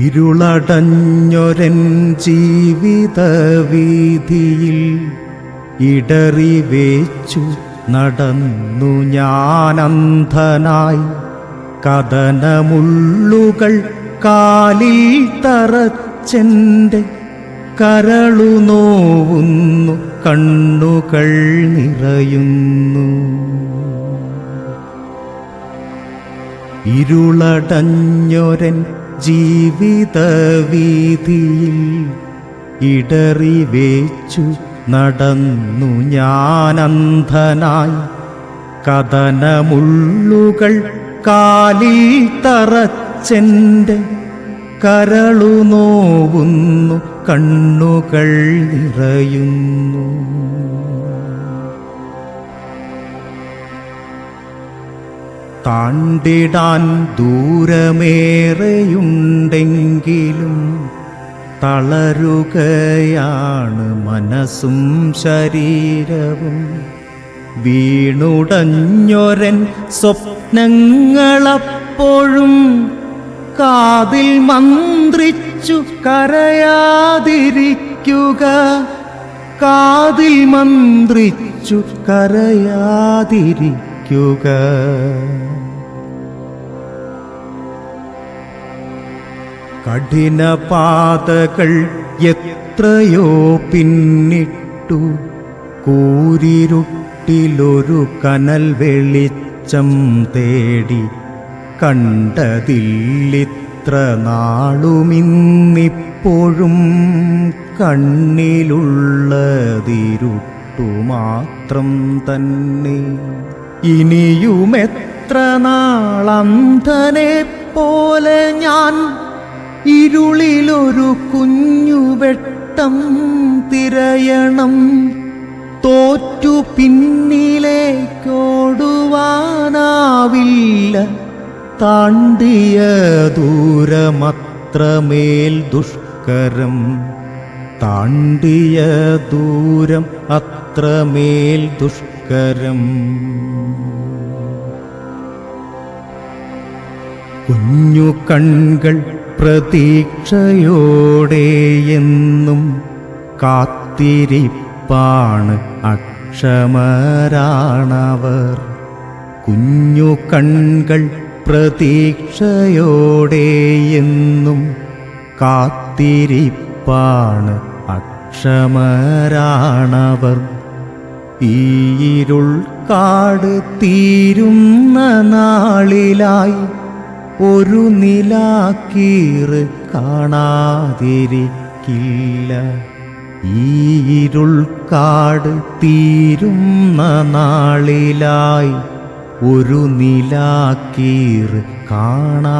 ഇരുളടഞ്ഞൊരൻ ജീവിത വീതിയിൽ ഇടറിവേച്ചു നടന്നു ഞാനന്ധനായി. കഥനമുള്ളുകൾ കാലിൽ തറച്ചെൻ്റെ കരളു നോവുന്നു, കണ്ണുകൾ നിറയുന്നു. ഇരുളടഞ്ഞൊരൻ ജീവിത വീതിയിൽ ഇടറിവേച്ചു നടന്നു ഞാനന്ധനായി. കഥനമുള്ളുകൾ കാലിൽ തറച്ചെൻ്റെ കരളു നോവുന്നു, കണ്ണുകൾ നിറയുന്നു. താണ്ടിടാൻ ദൂരമേറെയുണ്ടെങ്കിലും തളരുകയാണ് മനസ്സും ശരീരവും. വീണുടഞ്ഞൊരൻ സ്വപ്നങ്ങളപ്പോഴും കാതിൽ മന്ത്രിച്ചു കരയാതിരിക്കുക, കാതിൽ മന്ത്രിച്ചു കരയാതിരിക്കുക. കഠിനപാതകൾ എത്രയോ പിന്നിട്ടു, കൂരിരുട്ടിലൊരു കനൽ വെളിച്ചം തേടി. കണ്ടതില്ലിത്ര നാളുമിന്നിപ്പോഴും കണ്ണിലുള്ളതിരുട്ടു മാത്രം തന്നെ. ഇനിയുമെത്ര നാളന്ധനെ പോലെ ഞാൻ ഇരുളിലൊരു കുഞ്ഞുവെട്ടം തിരയണം. തോറ്റു പിന്നിലേക്കോടുവാനാവില്ല, താണ്ടിയ ദൂരമത്രമേൽ ദുഷ്കരം. താണ്ടിയ ദൂരം അത്രമേൽ ദുഷ്കരം. കുഞ്ഞു കൺകൾ പ്രതീക്ഷയോടെ എന്നും കാത്തിരിപ്പാണ്, അക്ഷമരാണവർ. കുഞ്ഞു കൺകൾ പ്രതീക്ഷയോടെ എന്നും കാത്തിരിപ്പാണ്, അക്ഷമരാണവർ. ഈ ഇരുൾ കാട് തീരുന്ന നാളിലായി ഒരു നിലാക്കീറ് കാണാതിരിക്കില്ല. ഈ ഇരുൾ കാട് തീരുന്ന നാളിലായി ഒരു നിലാക്കീറ് കാണാതിരിക്കില്ല.